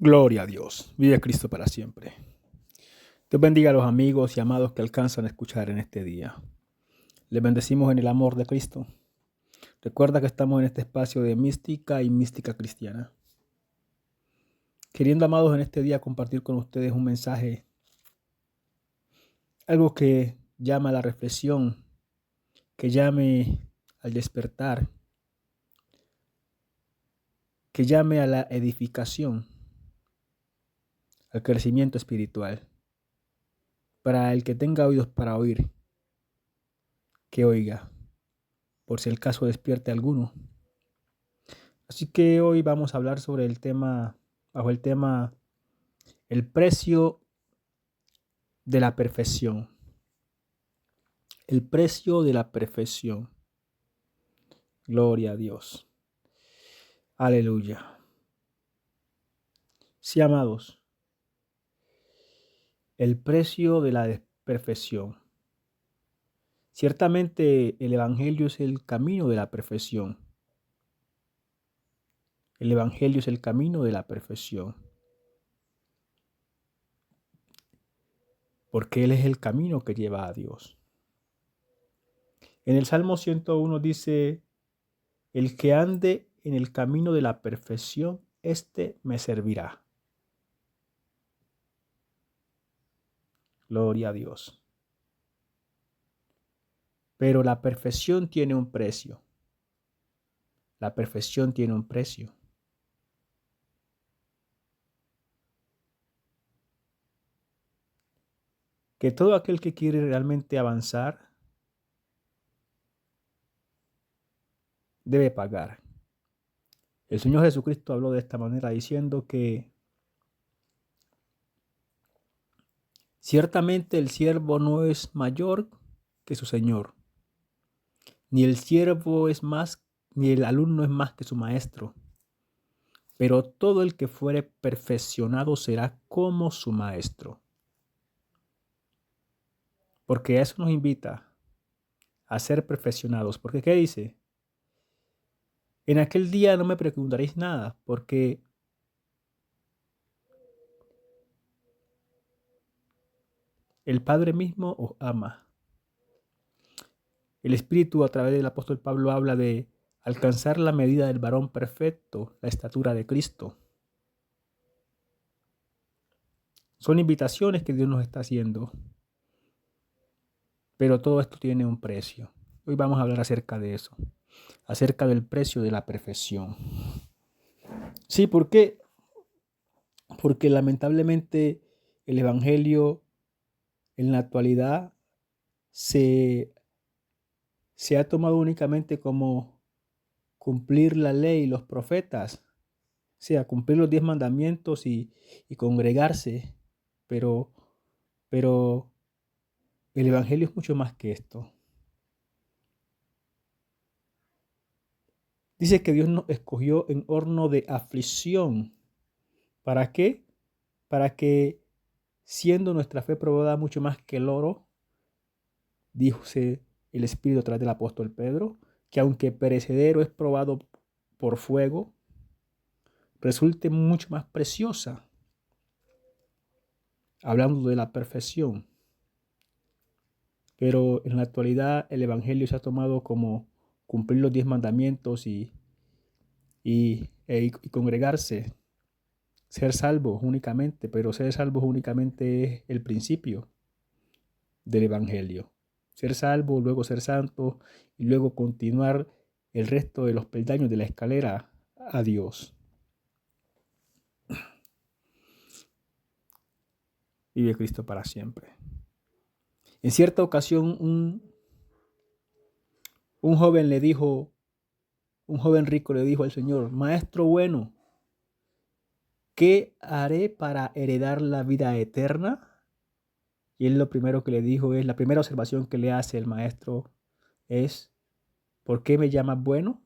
Gloria a Dios. Vive Cristo para siempre. Dios bendiga a los amigos y amados que alcanzan a escuchar en este día. Les bendecimos en el amor de Cristo. Recuerda que estamos en este espacio de mística y mística cristiana. Queriendo, amados, en este día compartir con ustedes un mensaje, algo que llama a la reflexión, que llame al despertar, que llame a la edificación, al crecimiento espiritual. Para el que tenga oídos para oír, que oiga, por si el caso despierte alguno. Así que hoy vamos a hablar sobre bajo el tema, el precio de la perfección. El precio de la perfección. Gloria a Dios. Aleluya. Sí, amados, el precio de la perfección. Ciertamente el Evangelio es el camino de la perfección. El Evangelio es el camino de la perfección. Porque Él es el camino que lleva a Dios. En el Salmo 101 dice: el que ande en el camino de la perfección, éste me servirá. Gloria a Dios. Pero la perfección tiene un precio. La perfección tiene un precio. Que todo aquel que quiere realmente avanzar debe pagar. El Señor Jesucristo habló de esta manera diciendo que ciertamente el siervo no es mayor que su Señor, ni el siervo es más, ni el alumno es más que su maestro. Pero todo el que fuere perfeccionado será como su maestro. Porque a eso nos invita, a ser perfeccionados. Porque ¿qué dice? En aquel día no me preguntaréis nada, porque el Padre mismo os ama. El Espíritu, a través del apóstol Pablo, habla de alcanzar la medida del varón perfecto, la estatura de Cristo. Son invitaciones que Dios nos está haciendo. Pero todo esto tiene un precio. Hoy vamos a hablar acerca de eso, acerca del precio de la perfección. Sí, ¿por qué? Porque lamentablemente el Evangelio en la actualidad se ha tomado únicamente como cumplir la ley y los profetas, o sea, cumplir los 10 mandamientos y congregarse, pero, pero el Evangelio es mucho más que esto. Dice que Dios nos escogió en horno de aflicción. ¿Para qué? Para que, siendo nuestra fe probada mucho más que el oro, díjose el Espíritu a través del apóstol Pedro, que aunque perecedero es probado por fuego, resulte mucho más preciosa, hablando de la perfección. Pero en la actualidad el Evangelio se ha tomado como cumplir los 10 mandamientos y congregarse, ser salvos únicamente, pero ser salvos únicamente es el principio del Evangelio. Ser salvo, luego ser santo y luego continuar el resto de los peldaños de la escalera a Dios. Vive Cristo para siempre. En cierta ocasión un joven rico le dijo al Señor: Maestro bueno, ¿qué haré para heredar la vida eterna? Y él lo primero que le dijo la primera observación que le hace el maestro es: ¿por qué me llamas bueno?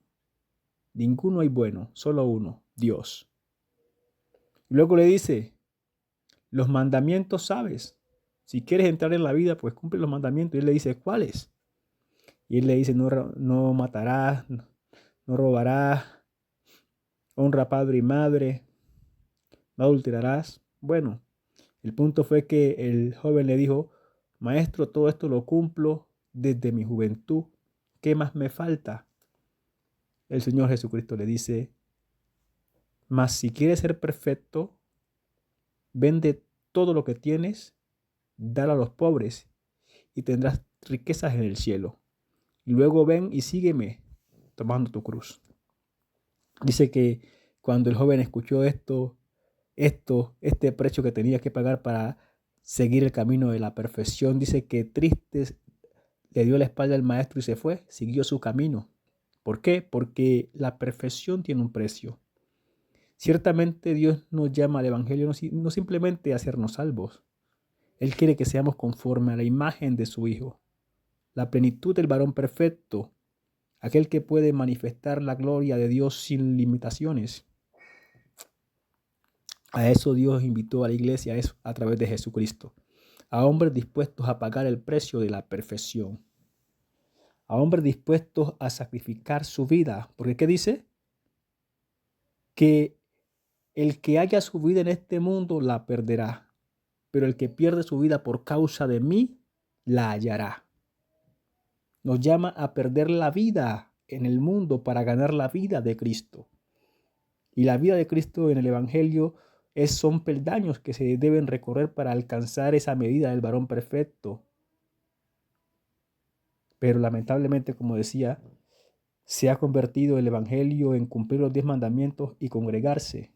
Ninguno hay bueno, solo uno, Dios. Y luego le dice: los mandamientos sabes. Si quieres entrar en la vida, pues cumple los mandamientos. Y él le dice: ¿cuáles? Y él le dice: no matarás, no robarás, honra a padre y madre, no adulterarás. Bueno, el punto fue que el joven le dijo, maestro, todo esto lo cumplo desde mi juventud. ¿Qué más me falta? El Señor Jesucristo le dice, mas si quieres ser perfecto, vende todo lo que tienes, dalo a los pobres y tendrás riquezas en el cielo. Luego ven y sígueme tomando tu cruz. Dice que cuando el joven escuchó este precio que tenía que pagar para seguir el camino de la perfección, dice que triste le dio la espalda al maestro y se fue, siguió su camino. ¿Por qué? Porque la perfección tiene un precio. Ciertamente Dios nos llama al Evangelio no simplemente a hacernos salvos. Él quiere que seamos conforme a la imagen de su Hijo, la plenitud del varón perfecto, aquel que puede manifestar la gloria de Dios sin limitaciones. A eso Dios invitó a la iglesia a través de Jesucristo, a hombres dispuestos a pagar el precio de la perfección, a hombres dispuestos a sacrificar su vida. Porque ¿qué dice? Que el que haya su vida en este mundo la perderá, pero el que pierde su vida por causa de mí la hallará. Nos llama a perder la vida en el mundo para ganar la vida de Cristo. Y la vida de Cristo en el Evangelio son peldaños que se deben recorrer para alcanzar esa medida del varón perfecto. Pero lamentablemente, como decía, se ha convertido el Evangelio en cumplir los 10 mandamientos y congregarse.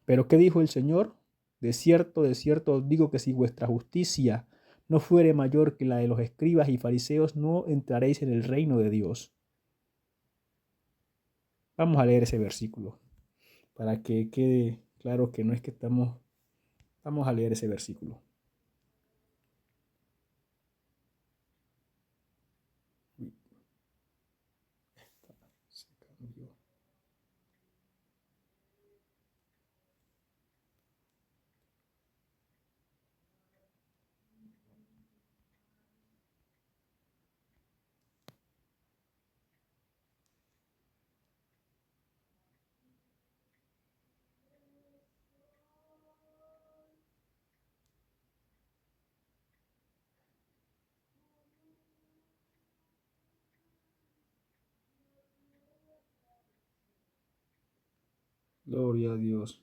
Pero ¿qué dijo el Señor? De cierto os digo que si vuestra justicia no fuere mayor que la de los escribas y fariseos, no entraréis en el reino de Dios. Vamos a leer ese versículo para que quede claro que no es que vamos a leer ese versículo. Se cambió. Gloria a Dios.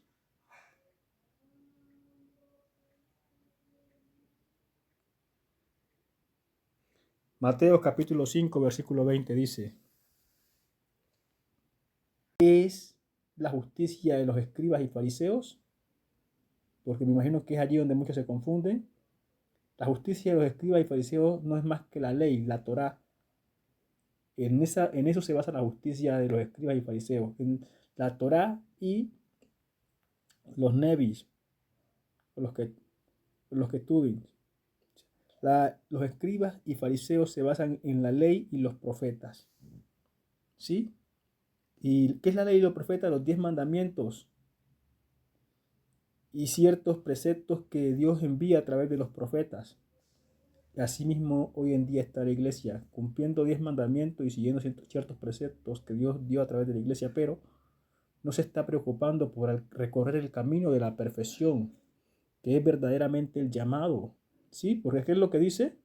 Mateo capítulo 5, versículo 20 dice, ¿qué es la justicia de los escribas y fariseos? Porque me imagino que es allí donde muchos se confunden. La justicia de los escribas y fariseos no es más que la ley, la Torá. En eso se basa la justicia de los escribas y fariseos, en la Torá y los nevis, los que tuvin. Los escribas y fariseos se basan en la ley y los profetas. ¿Sí? ¿Y qué es la ley y los profetas? Los 10 mandamientos y ciertos preceptos que Dios envía a través de los profetas. Asimismo, hoy en día está la iglesia cumpliendo 10 mandamientos y siguiendo ciertos preceptos que Dios dio a través de la iglesia, pero no se está preocupando por recorrer el camino de la perfección, que es verdaderamente el llamado. ¿Sí? Porque ¿qué es lo que dice?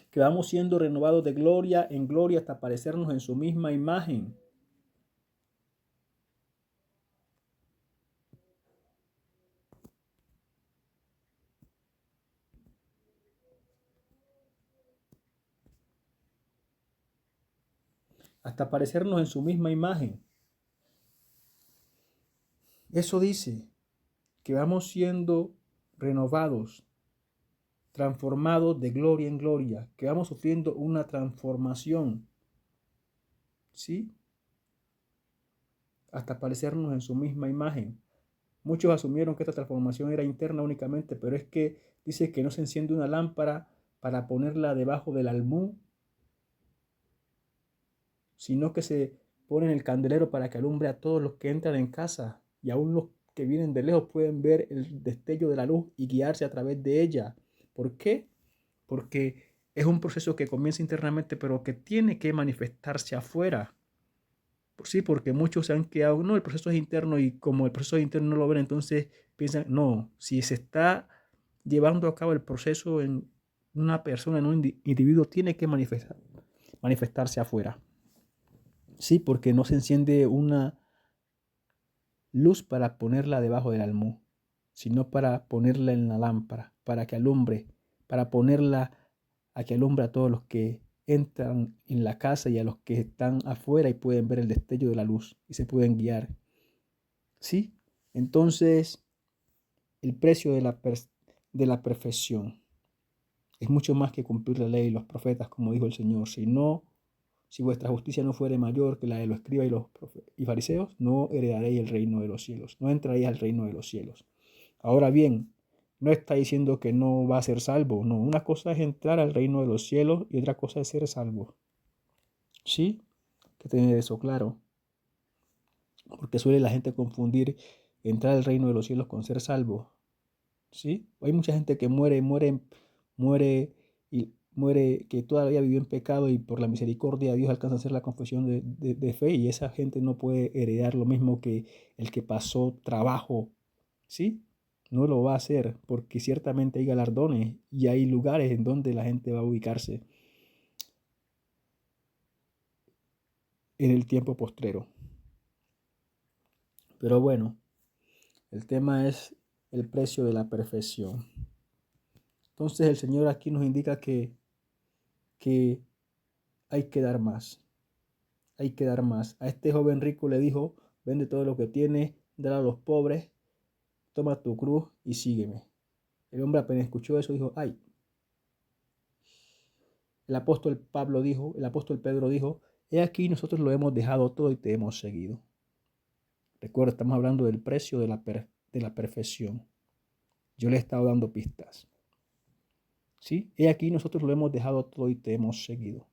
Que vamos siendo renovados de gloria en gloria hasta parecernos en su misma imagen. Hasta parecernos en su misma imagen. Eso dice que vamos siendo renovados, transformados de gloria en gloria, que vamos sufriendo una transformación, ¿sí? Hasta parecernos en su misma imagen. Muchos asumieron que esta transformación era interna únicamente, pero es que dice que no se enciende una lámpara para ponerla debajo del almud, sino que se pone en el candelero para que alumbre a todos los que entran en casa, y aún los que vienen de lejos pueden ver el destello de la luz y guiarse a través de ella. ¿Por qué? Porque es un proceso que comienza internamente, pero que tiene que manifestarse afuera. Sí, porque muchos se han quedado, no, el proceso es interno y como el proceso es interno no lo ven, entonces piensan, no, si se está llevando a cabo el proceso en una persona, en un individuo, tiene que manifestarse afuera. Sí, porque no se enciende una luz para ponerla debajo del almud, sino para ponerla en la lámpara, para que alumbre, para ponerla a que alumbre a todos los que entran en la casa y a los que están afuera y pueden ver el destello de la luz y se pueden guiar. ¿Sí? Entonces, el precio de la perfección es mucho más que cumplir la ley y los profetas, como dijo el Señor. Si vuestra justicia no fuere mayor que la de los escribas y fariseos, no heredaréis el reino de los cielos, no entraréis al reino de los cielos. Ahora bien, no está diciendo que no va a ser salvo, no. Una cosa es entrar al reino de los cielos y otra cosa es ser salvo. ¿Sí? Hay que tener eso claro. Porque suele la gente confundir entrar al reino de los cielos con ser salvo. ¿Sí? Hay mucha gente que muere, que todavía vivió en pecado y por la misericordia de Dios alcanza a hacer la confesión de fe, y esa gente no puede heredar lo mismo que el que pasó trabajo, ¿sí? No lo va a hacer porque ciertamente hay galardones y hay lugares en donde la gente va a ubicarse en el tiempo postrero. Pero bueno, el tema es el precio de la perfección. Entonces el Señor aquí nos indica que hay que dar más. Hay que dar más. A este joven rico le dijo, vende todo lo que tienes, dale a los pobres, toma tu cruz y sígueme. El hombre apenas escuchó eso dijo, ay. El apóstol Pedro dijo, he aquí nosotros lo hemos dejado todo y te hemos seguido. Recuerda, estamos hablando del precio de la perfección. Yo le he estado dando pistas. ¿Sí? He aquí nosotros lo hemos dejado todo y te hemos seguido.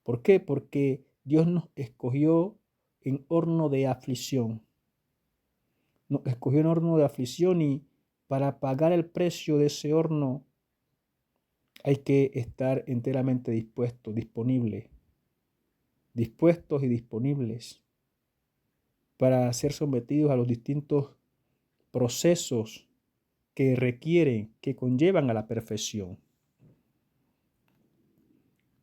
¿Por qué? Porque Dios nos escogió en horno de aflicción. Nos escogió en horno de aflicción y para pagar el precio de ese horno hay que estar enteramente dispuestos y disponibles para ser sometidos a los distintos procesos que conllevan a la perfección.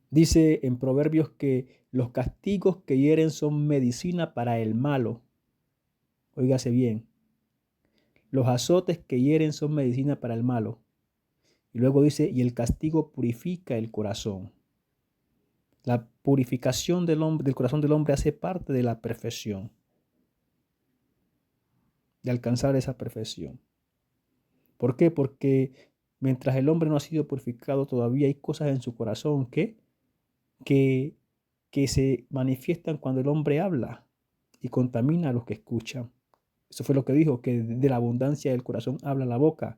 Dice en Proverbios que los castigos que hieren son medicina para el malo. Óigase bien, los azotes que hieren son medicina para el malo. Y luego dice, y el castigo purifica el corazón. La purificación del corazón del hombre hace parte de la perfección, de alcanzar esa perfección. ¿Por qué? Porque mientras el hombre no ha sido purificado, todavía hay cosas en su corazón que, que se manifiestan cuando el hombre habla y contamina a los que escuchan. Eso fue lo que dijo, que de la abundancia del corazón habla la boca.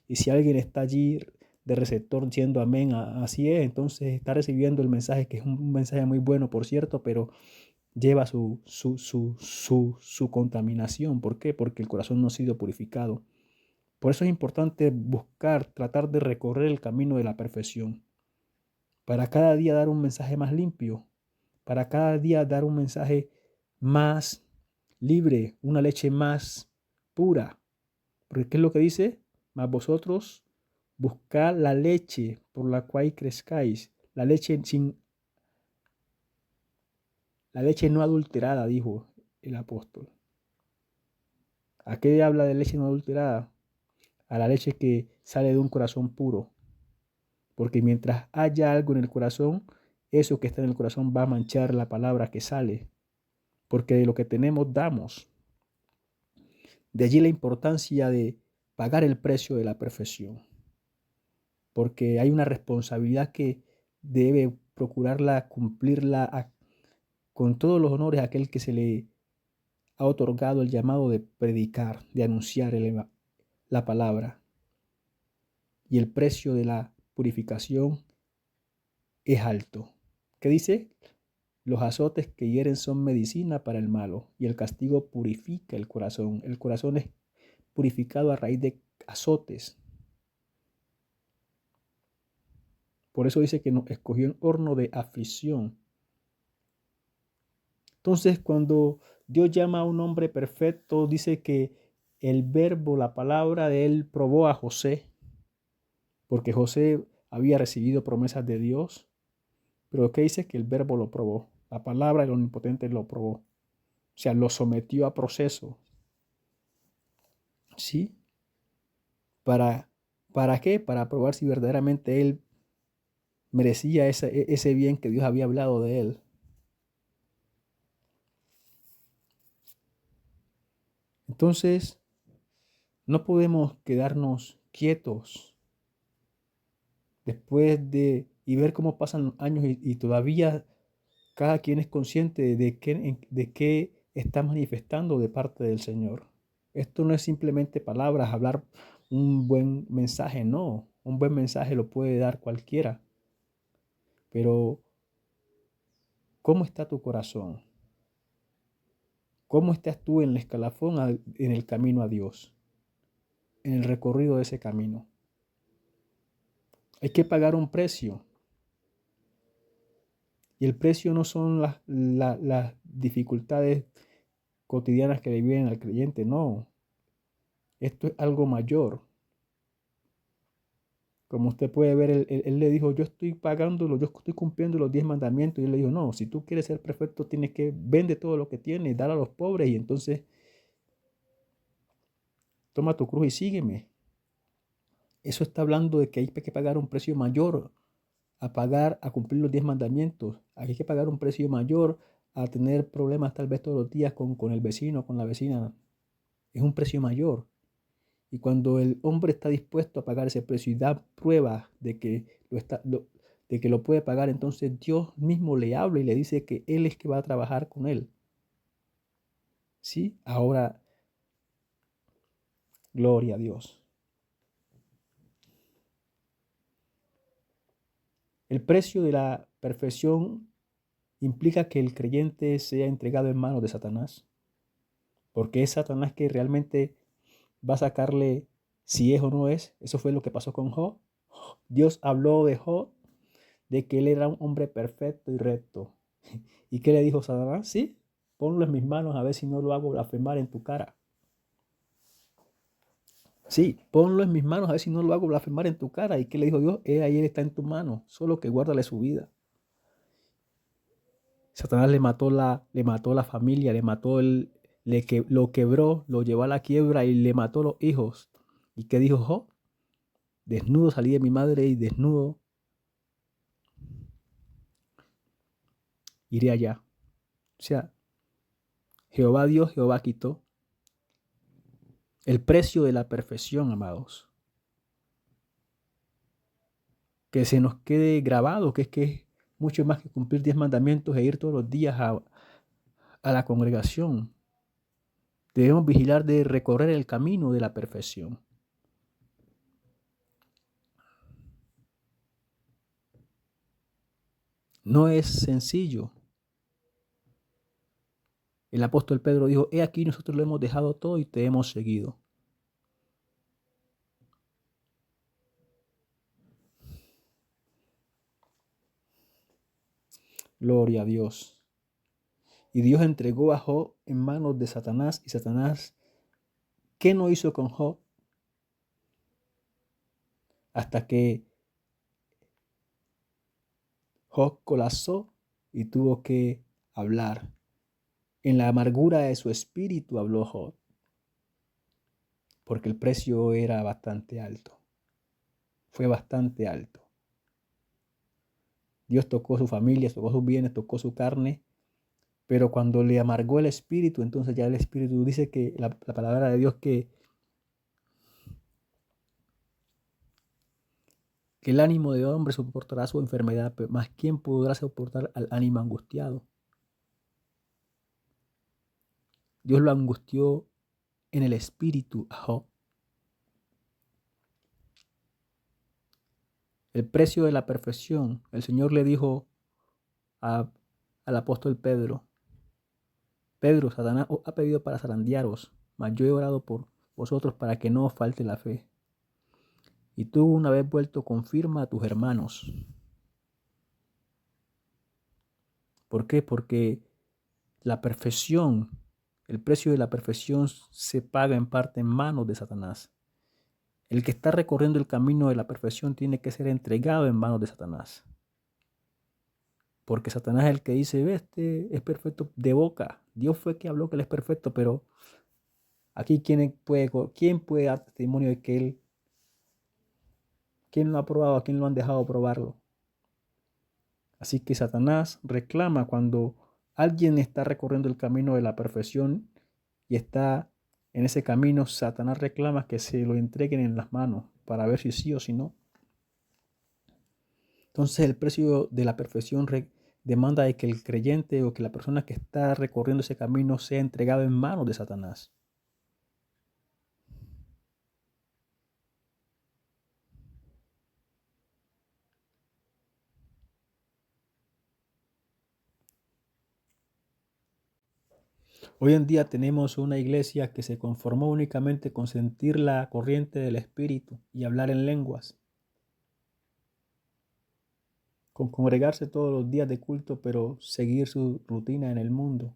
Y si alguien está allí de receptor diciendo amén, así es, entonces está recibiendo el mensaje, que es un mensaje muy bueno, por cierto, pero lleva su contaminación. ¿Por qué? Porque el corazón no ha sido purificado. Por eso es importante tratar de recorrer el camino de la perfección, para cada día dar un mensaje más limpio, para cada día dar un mensaje más libre, una leche más pura. Porque ¿qué es lo que dice? Mas vosotros buscad la leche por la cual crezcáis, la leche no adulterada, dijo el apóstol. ¿A qué habla de leche no adulterada? A la leche que sale de un corazón puro. Porque mientras haya algo en el corazón, eso que está en el corazón va a manchar la palabra que sale. Porque de lo que tenemos damos. De allí la importancia de pagar el precio de la perfección. Porque hay una responsabilidad que debe procurarla, cumplirla con todos los honores a aquel que se le ha otorgado el llamado de predicar, de anunciar la palabra. Y el precio de la purificación es alto. ¿Qué dice? Los azotes que hieren son medicina para el malo y el castigo purifica el corazón. El corazón es purificado a raíz de azotes. Por eso dice que nos escogió en horno de aflicción. Entonces, cuando Dios llama a un hombre perfecto, dice que el verbo, la palabra de él probó a José, porque José había recibido promesas de Dios, pero ¿qué dice? Que el verbo lo probó, la palabra del omnipotente lo probó, o sea, lo sometió a proceso, ¿sí? ¿Para, para qué? Para probar si verdaderamente él merecía ese bien que Dios había hablado de él. Entonces, no podemos quedarnos quietos después de y ver cómo pasan los años y todavía cada quien es consciente de qué está manifestando de parte del Señor. Esto no es simplemente palabras, hablar un buen mensaje, no. Un buen mensaje lo puede dar cualquiera. Pero, ¿cómo está tu corazón? ¿Cómo estás tú en el escalafón, en el camino a Dios? En el recorrido de ese camino. Hay que pagar un precio. Y el precio no son las dificultades cotidianas que le vienen al creyente, no. Esto es algo mayor. Como usted puede ver, él le dijo, yo estoy pagándolo, yo estoy cumpliendo los 10 mandamientos. Y él le dijo, no, si tú quieres ser perfecto, tienes que vender todo lo que tienes, dar a los pobres y entonces toma tu cruz y sígueme. Eso está hablando de que hay que pagar un precio mayor a cumplir los 10 mandamientos. Hay que pagar un precio mayor a tener problemas tal vez todos los días con el vecino, con la vecina. Es un precio mayor. Y cuando el hombre está dispuesto a pagar ese precio y da pruebas de que lo puede pagar, entonces Dios mismo le habla y le dice que Él es que va a trabajar con él. ¿Sí? Ahora, gloria a Dios. El precio de la perfección implica que el creyente sea entregado en manos de Satanás, porque es Satanás que realmente va a sacarle si es o no es. Eso fue lo que pasó con Job. Dios habló de Job, de que él era un hombre perfecto y recto. ¿Y qué le dijo Satanás? Sí, ponlo en mis manos a ver si no lo hago blasfemar en tu cara. Sí, ponlo en mis manos a ver si no lo hago blasfemar en tu cara. ¿Y qué le dijo Dios? Ahí él está en tu mano, solo que guárdale su vida. Satanás le mató la familia, lo quebró, lo llevó a la quiebra y le mató los hijos. ¿Y qué dijo Job? Desnudo salí de mi madre y desnudo iré allá. O sea, Jehová dio, Jehová quitó. El precio de la perfección, amados. Que se nos quede grabado, que es mucho más que cumplir 10 mandamientos e ir todos los días a la congregación. Debemos vigilar de recorrer el camino de la perfección. No es sencillo. El apóstol Pedro dijo, he aquí nosotros lo hemos dejado todo y te hemos seguido. Gloria a Dios. Y Dios entregó a Job en manos de Satanás. Y Satanás, ¿qué no hizo con Job? Hasta que Job colapsó y tuvo que hablar. En la amargura de su espíritu habló Job, porque el precio era bastante alto. Fue bastante alto. Dios tocó su familia, tocó sus bienes, tocó su carne, pero cuando le amargó el espíritu, entonces ya el espíritu dice que la palabra de Dios que el ánimo de hombre soportará su enfermedad, pero más quién podrá soportar al ánimo angustiado. Dios lo angustió en el espíritu a Job. El precio de la perfección. El Señor le dijo al apóstol Pedro, Pedro, Satanás os ha pedido para zarandearos, mas yo he orado por vosotros para que no os falte la fe. Y tú una vez vuelto confirma a tus hermanos. ¿Por qué? Porque la perfección, el precio de la perfección se paga en parte en manos de Satanás. El que está recorriendo el camino de la perfección tiene que ser entregado en manos de Satanás. Porque Satanás es el que dice, ve, este es perfecto de boca. Dios fue que habló que él es perfecto, pero aquí quién puede dar testimonio de que él, quién lo ha probado, a quién lo han dejado probarlo. Así que Satanás reclama cuando alguien está recorriendo el camino de la perfección y está en ese camino, Satanás reclama que se lo entreguen en las manos para ver si sí o si no. Entonces el precio de la perfección demanda de que el creyente o que la persona que está recorriendo ese camino sea entregado en manos de Satanás. Hoy en día tenemos una iglesia que se conformó únicamente con sentir la corriente del Espíritu y hablar en lenguas, con congregarse todos los días de culto, pero seguir su rutina en el mundo.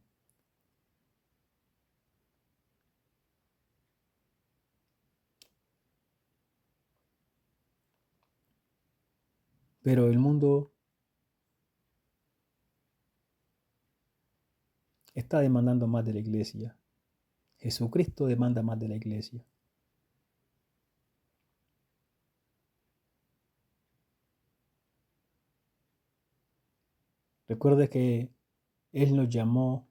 Pero el mundo está demandando más de la iglesia. Jesucristo demanda más de la iglesia. Recuerde que Él nos llamó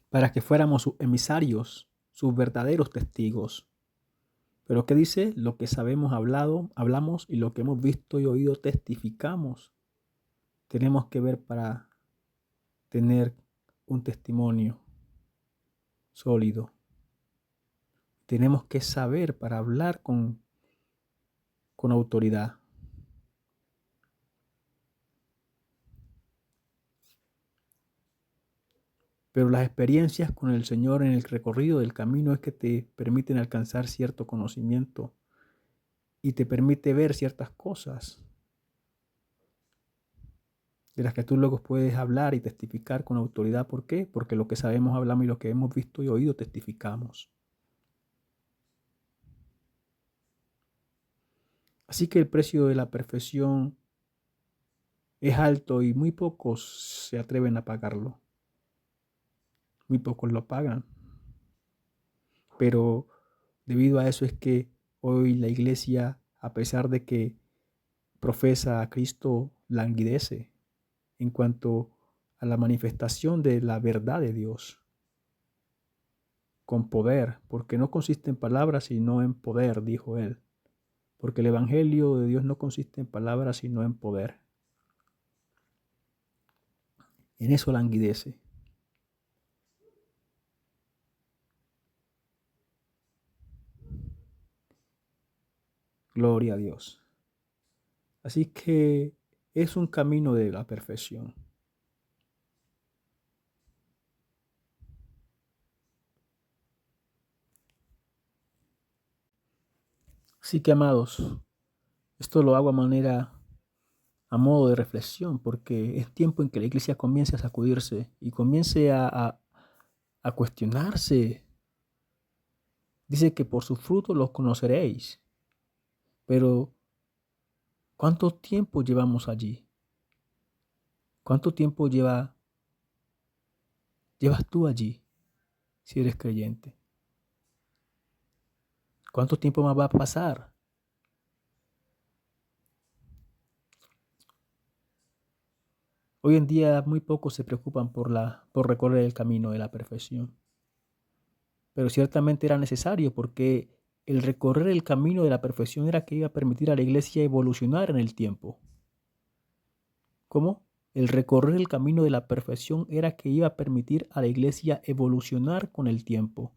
para que fuéramos sus emisarios, sus verdaderos testigos. Pero ¿qué dice? Lo que sabemos hablamos y lo que hemos visto y oído testificamos. Tenemos que ver para tener un testimonio sólido. Tenemos que saber para hablar con autoridad. Pero las experiencias con el Señor en el recorrido del camino es que te permiten alcanzar cierto conocimiento y te permite ver ciertas cosas de las que tú luego puedes hablar y testificar con autoridad. ¿Por qué? Porque lo que sabemos hablamos y lo que hemos visto y oído testificamos. Así que el precio de la perfección es alto y muy pocos se atreven a pagarlo. Muy pocos lo pagan. Pero debido a eso es que hoy la iglesia, a pesar de que profesa a Cristo, languidece en cuanto a la manifestación de la verdad de Dios con poder, porque no consiste en palabras sino en poder, dijo él, porque el evangelio de Dios no consiste en palabras sino en poder. En eso languidece. Gloria a Dios. Así que es un camino de la perfección. Así que, amados, esto lo hago a modo de reflexión, porque es tiempo en que la iglesia comience a sacudirse y comience a cuestionarse. Dice que por sus frutos los conoceréis. Pero, ¿cuánto tiempo llevamos allí? ¿Cuánto tiempo llevas tú allí si eres creyente? ¿Cuánto tiempo más va a pasar? Hoy en día muy pocos se preocupan por recorrer el camino de la perfección. Pero ciertamente era necesario porque el recorrer el camino de la perfección era que iba a permitir a la iglesia evolucionar en el tiempo. ¿Cómo? El recorrer el camino de la perfección era que iba a permitir a la iglesia evolucionar con el tiempo.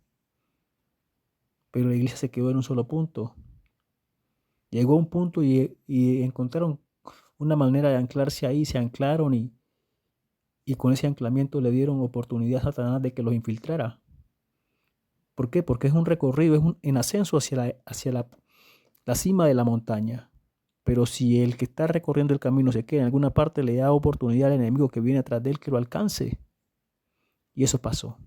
Pero la iglesia se quedó en un solo punto. Llegó a un punto y encontraron una manera de anclarse ahí, se anclaron y con ese anclamiento le dieron oportunidad a Satanás de que los infiltrara. ¿Por qué? Porque es un recorrido, en ascenso hacia la cima de la montaña. Pero si el que está recorriendo el camino se queda en alguna parte, le da oportunidad al enemigo que viene atrás de él que lo alcance. Y eso pasó.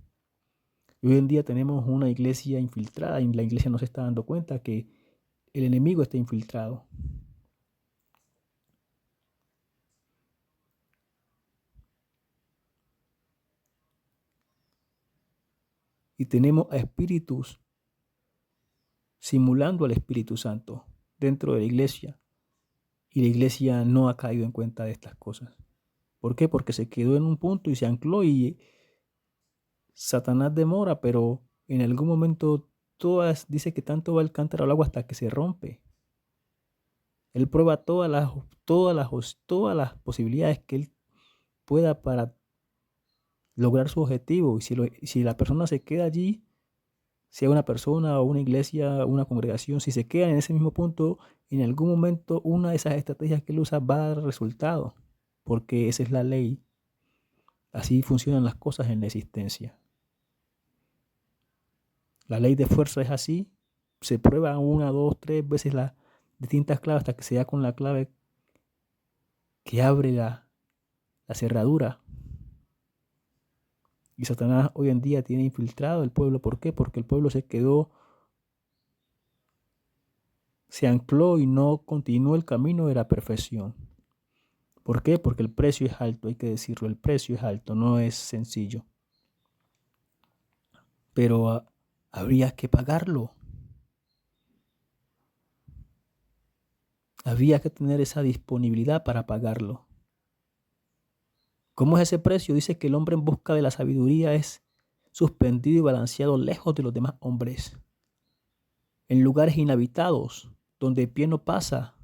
Y hoy en día tenemos una iglesia infiltrada y la iglesia no se está dando cuenta que el enemigo está infiltrado. Y tenemos a espíritus simulando al Espíritu Santo dentro de la iglesia. Y la iglesia no ha caído en cuenta de estas cosas. ¿Por qué? Porque se quedó en un punto y se ancló y Satanás demora, pero en algún momento dice que tanto va el cántaro al agua hasta que se rompe. Él prueba todas las posibilidades que él pueda para lograr su objetivo. Y si la persona se queda allí, sea una persona o una iglesia, una congregación, si se queda en ese mismo punto, en algún momento una de esas estrategias que él usa va a dar resultado, porque esa es la ley. Así funcionan las cosas en la existencia. La ley de fuerza es así, se prueba 1, 2, 3 veces las distintas claves hasta que se da con la clave que abre la cerradura. Y Satanás hoy en día tiene infiltrado el pueblo. ¿Por qué? Porque el pueblo se ancló y no continuó el camino de la perfección. ¿Por qué? Porque el precio es alto, hay que decirlo, el precio es alto, no es sencillo. Pero habría que pagarlo. Había que tener esa disponibilidad para pagarlo. ¿Cómo es ese precio? Dice que el hombre en busca de la sabiduría es suspendido y balanceado lejos de los demás hombres, en lugares inhabitados, donde el pie no pasa,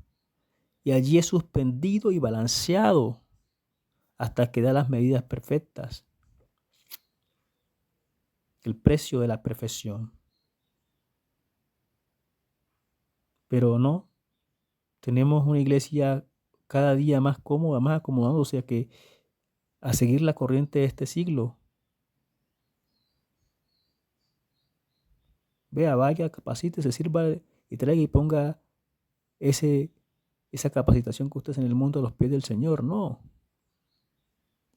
y allí es suspendido y balanceado hasta que da las medidas perfectas. El precio de la perfección. Pero no, tenemos una iglesia cada día más cómoda, más acomodándose a seguir la corriente de este siglo. Vea, vaya, capacite, se sirva y traiga y ponga esa capacitación que usted es en el mundo a los pies del Señor. No,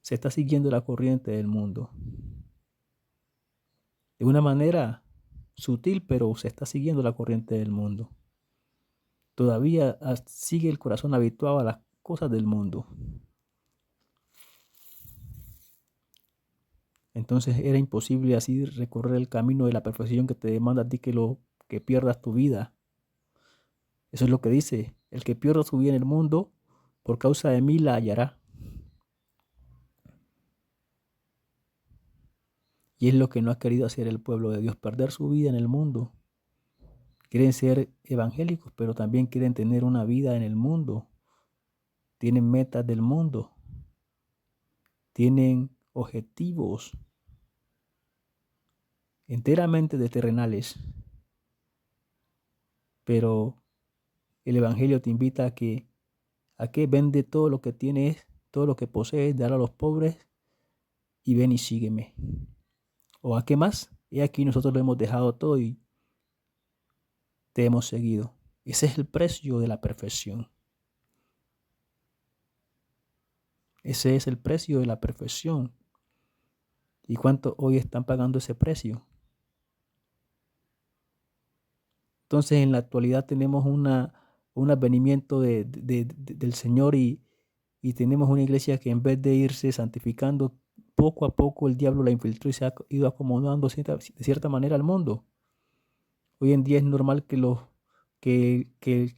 se está siguiendo la corriente del mundo. De una manera sutil, pero se está siguiendo la corriente del mundo. Todavía sigue el corazón habituado a las cosas del mundo. Entonces era imposible así recorrer el camino de la perfección que te demanda a ti que pierdas tu vida. Eso es lo que dice, el que pierda su vida en el mundo, por causa de mí la hallará. Y es lo que no ha querido hacer el pueblo de Dios, perder su vida en el mundo. Quieren ser evangélicos, pero también quieren tener una vida en el mundo. Tienen metas del mundo. Tienen objetivos enteramente de terrenales. Pero el evangelio te invita a que vende todo lo que tienes, todo lo que posees, dar a los pobres y ven y sígueme. ¿O a qué más? Y aquí nosotros lo hemos dejado todo y te hemos seguido. Ese es el precio de la perfección. Ese es el precio de la perfección. ¿Y cuánto hoy están pagando ese precio? Entonces en la actualidad tenemos un advenimiento del Señor y tenemos una iglesia que en vez de irse santificando, poco a poco el diablo la infiltró y se ha ido acomodando de cierta manera al mundo. Hoy en día es normal que el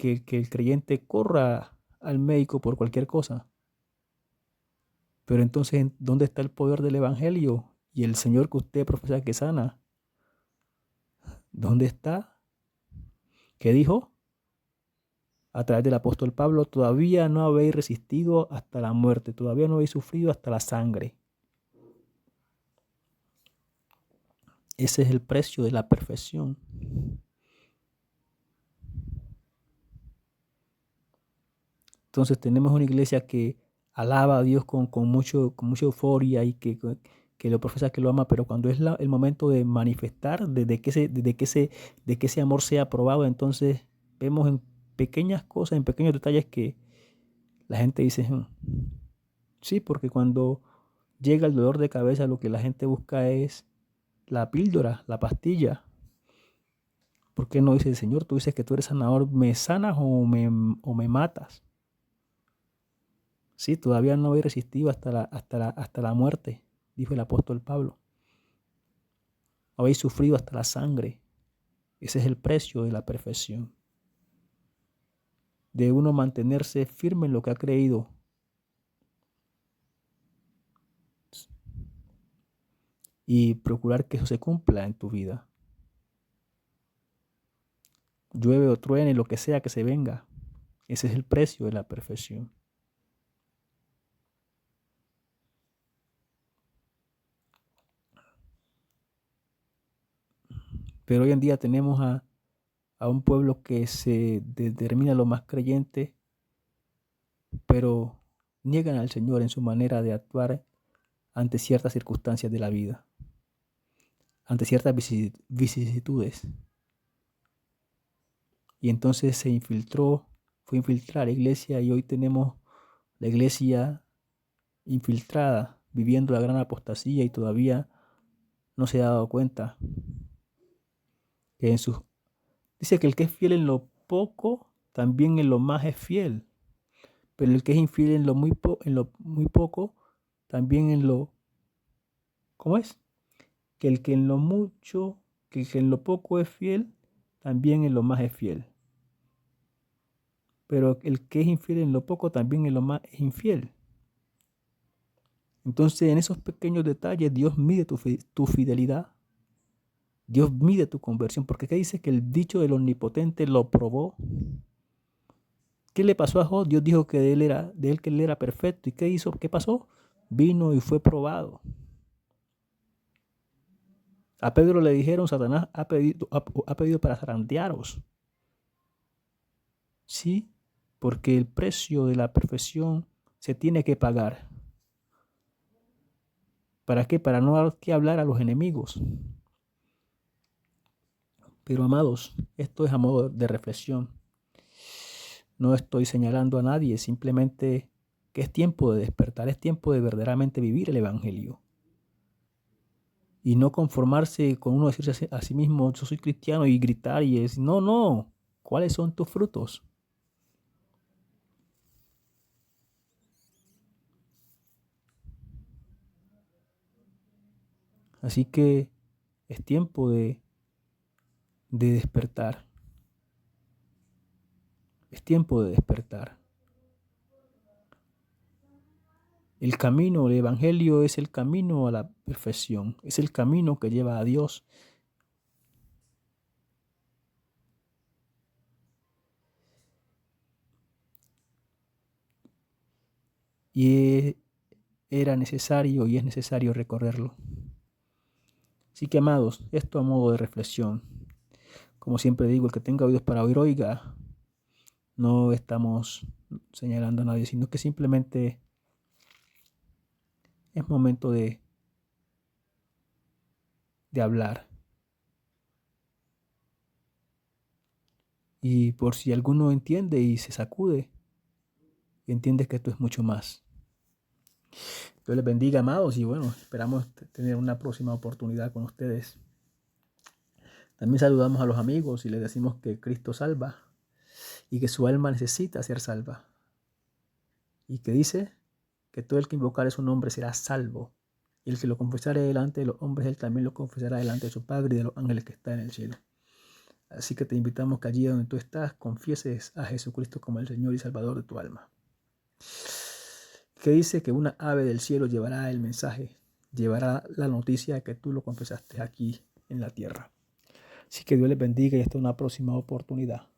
creyente corra al médico por cualquier cosa. Pero entonces, ¿dónde está el poder del evangelio? Y el Señor que usted profesa que sana, ¿dónde está? ¿Qué dijo? A través del apóstol Pablo, todavía no habéis resistido hasta la muerte, todavía no habéis sufrido hasta la sangre. Ese es el precio de la perfección. Entonces tenemos una iglesia que alaba a Dios con mucha euforia y que lo profesa que lo ama, pero cuando es el momento de manifestar, de que ese amor sea probado, entonces vemos pequeñas cosas, en pequeños detalles que la gente dice, sí, porque cuando llega el dolor de cabeza, lo que la gente busca es la píldora, la pastilla. ¿Por qué no dice el Señor? Tú dices que tú eres sanador, ¿me sanas o me matas? Sí, todavía no habéis resistido hasta la muerte, dijo el apóstol Pablo. Habéis sufrido hasta la sangre. Ese es el precio de la perfección. De uno mantenerse firme en lo que ha creído. Y procurar que eso se cumpla en tu vida. Llueve o truene, lo que sea que se venga. Ese es el precio de la perfección. Pero hoy en día tenemos a un pueblo que se determina lo más creyente, pero niegan al Señor en su manera de actuar ante ciertas circunstancias de la vida, ante ciertas vicisitudes. Y entonces fue infiltrada la iglesia, y hoy tenemos la iglesia infiltrada, viviendo la gran apostasía, y todavía no se ha dado cuenta que dice que el que es fiel en lo poco, también en lo más es fiel. Pero el que es infiel en lo muy poco, también en lo, ¿cómo es? Que el que en lo mucho, que el que en lo poco es fiel, también en lo más es fiel. Pero el que es infiel en lo poco, también en lo más es infiel. Entonces, en esos pequeños detalles, Dios mide tu fidelidad. Dios mide tu conversión. Porque ¿qué dice? Que el dicho del Omnipotente lo probó. ¿Qué le pasó a Job? Dios dijo que de él que él era perfecto. ¿Y qué hizo? ¿Qué pasó? Vino y fue probado. A Pedro le dijeron, Satanás ha pedido para zarandearos. Sí, porque el precio de la perfección se tiene que pagar. ¿Para qué? Para no dar que hablar a los enemigos. Pero amados, esto es a modo de reflexión. No estoy señalando a nadie, simplemente que es tiempo de despertar, es tiempo de verdaderamente vivir el Evangelio. Y no conformarse con uno decirse a sí mismo, yo soy cristiano, y gritar y decir, no, ¿cuáles son tus frutos? Así que es tiempo de despertar. Es tiempo de despertar. El camino, el Evangelio es el camino a la perfección, es el camino que lleva a Dios. Y era necesario y es necesario recorrerlo. Así que, amados, esto a modo de reflexión. Como siempre digo, el que tenga oídos para oír, oiga. No estamos señalando a nadie, sino que simplemente es momento de hablar. Y por si alguno entiende y se sacude, y entiende que esto es mucho más. Dios les bendiga, amados, y bueno, esperamos tener una próxima oportunidad con ustedes. También saludamos a los amigos y les decimos que Cristo salva y que su alma necesita ser salva. Y que dice que todo el que invocare su nombre será salvo. Y el que lo confesare delante de los hombres, él también lo confesará delante de su Padre y de los ángeles que están en el cielo. Así que te invitamos que allí donde tú estás, confieses a Jesucristo como el Señor y Salvador de tu alma. Que dice que una ave del cielo llevará el mensaje, llevará la noticia que tú lo confesaste aquí en la tierra. Así que Dios les bendiga y hasta una próxima oportunidad.